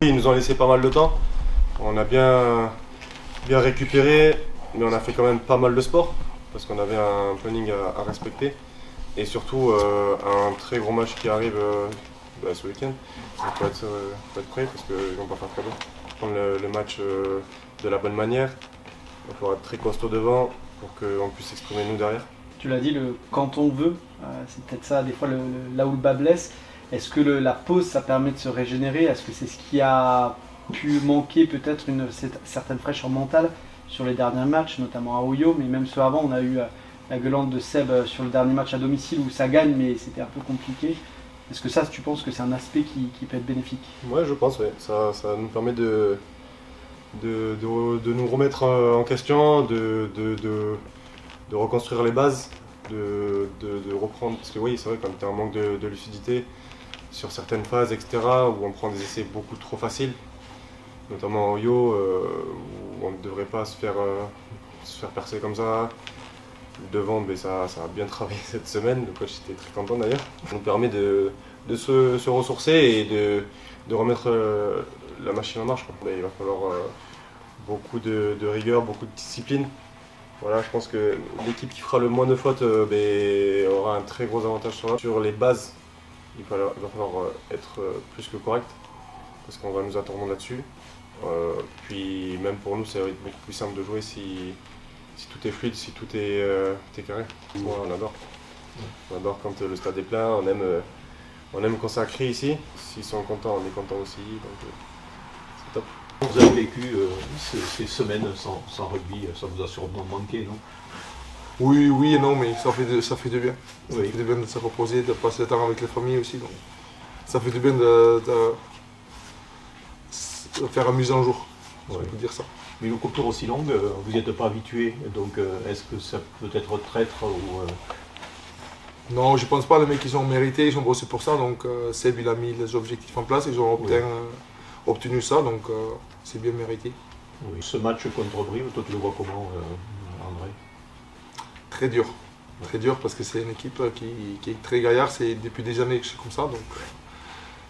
Ils nous ont laissé pas mal de temps. On a bien récupéré, mais on a fait quand même pas mal de sport parce qu'on avait un planning à respecter. Et surtout un très gros match qui arrive ce week-end. Donc il faut être prêt parce qu'ils vont pas faire cadeau. Prendre le match de la bonne manière. Il faudra être très costaud devant pour qu'on puisse s'exprimer nous derrière. Tu l'as dit, quand on veut, c'est peut-être ça des fois là où le bas blesse. Est-ce que la pause ça permet de se régénérer? Est-ce que c'est ce qui a pu manquer peut-être une certaine fraîcheur mentale sur les derniers matchs, notamment à Oyo, mais même ceux avant, on a eu la gueulante de Seb sur le dernier match à domicile où ça gagne, mais c'était un peu compliqué. Est-ce que ça, tu penses que c'est un aspect qui peut être bénéfique? Ouais, je pense, oui. Ça nous permet de nous remettre en question, de reconstruire les bases, de reprendre. Parce que oui, c'est vrai qu'on était en manque de lucidité sur certaines phases, etc., où on prend des essais beaucoup trop faciles, notamment au yo, où on ne devrait pas se faire percer comme ça. Devant, mais ça a bien travaillé cette semaine, le coach était très content d'ailleurs. Ça nous permet de se ressourcer et de remettre la machine en marche. Il va falloir beaucoup de rigueur, beaucoup de discipline. Voilà, je pense que l'équipe qui fera le moins de fautes aura un très gros avantage sur les bases. Il va falloir être plus que correct parce qu'on va nous attendre là-dessus. Puis même pour nous, ça va être beaucoup plus simple de jouer si tout est fluide, si tout est carré. Moi, on adore. On adore quand le stade est plein, on aime quand ça crie ici. S'ils sont contents, on est content aussi, donc c'est top. Vous avez vécu ces semaines sans rugby, ça vous a sûrement manqué, non? Oui et non, mais ça fait du bien. Ça Oui. fait du bien de se reposer, de passer le temps avec les familles aussi. Donc ça fait du bien de faire un mise en jour, si on peut dire ça. Mais une coupure aussi longue, vous n'y êtes pas habitué, donc est-ce que ça peut être traître ou Non, je pense pas. Les mecs, ils ont mérité, ils ont bossé pour ça. Donc Seb, il a mis les objectifs en place, ils ont obtenu ça, donc c'est bien mérité. Oui. Ce match contre Brive, toi tu le vois comment, André? Très dur. Très dur parce que c'est une équipe qui est très gaillarde, c'est depuis des années que c'est comme ça. Donc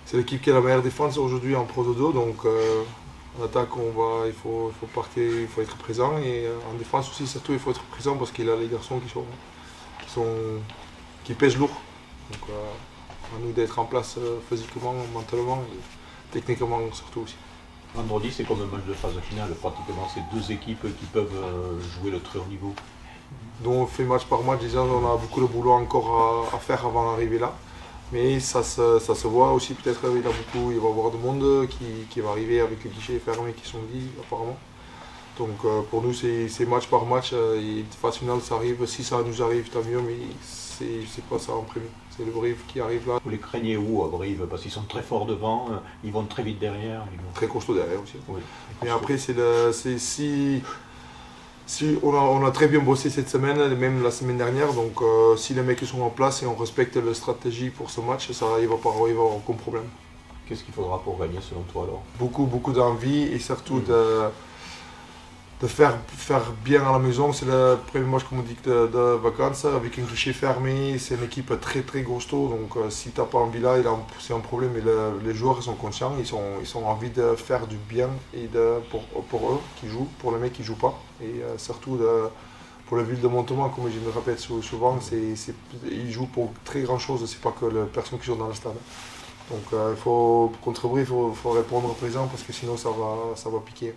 c'est l'équipe qui a la meilleure défense aujourd'hui en Pro Dodo. Donc en attaque, il faut partir, il faut être présent. Et en défense aussi, surtout, il faut être présent parce qu'il a les garçons qui pèsent lourd. Donc à nous d'être en place physiquement, mentalement et techniquement surtout aussi. Vendredi, c'est comme un match de phase finale, pratiquement. C'est deux équipes qui peuvent jouer le très haut niveau. Donc on fait match par match, déjà on a beaucoup de boulot encore à faire avant d'arriver là. Mais ça se voit aussi, peut-être il va y avoir du monde qui va arriver avec les guichets fermés qui sont dit apparemment. Donc pour nous c'est match par match, et phase finale ça arrive, si ça nous arrive tant mieux, mais c'est pas ça en premier. C'est le Brive qui arrive là. Vous les craignez où à Brive? Parce qu'ils sont très forts devant, ils vont très vite derrière. Très costaud derrière aussi. Oui. Mais après si on a très bien bossé cette semaine, même la semaine dernière, donc si les mecs sont en place et on respecte la stratégie pour ce match, il va pas y avoir aucun problème. Qu'est-ce qu'il faudra pour gagner selon toi alors? Beaucoup d'envie et surtout de faire bien à la maison. C'est le premier match, comme on dit, de vacances avec un guichet fermé. C'est une équipe très très costaud, donc si tu n'as pas envie là, c'est un problème. Et les joueurs sont conscients, ils ont envie de faire du bien et pour eux qui jouent, pour les mecs qui ne jouent pas. Et surtout pour la ville de Montemont, comme je me répète souvent, ils jouent pour très grand chose, c'est pas que les personnes qui jouent dans le stade. Donc contre Brive, il faut répondre présent parce que sinon ça va piquer.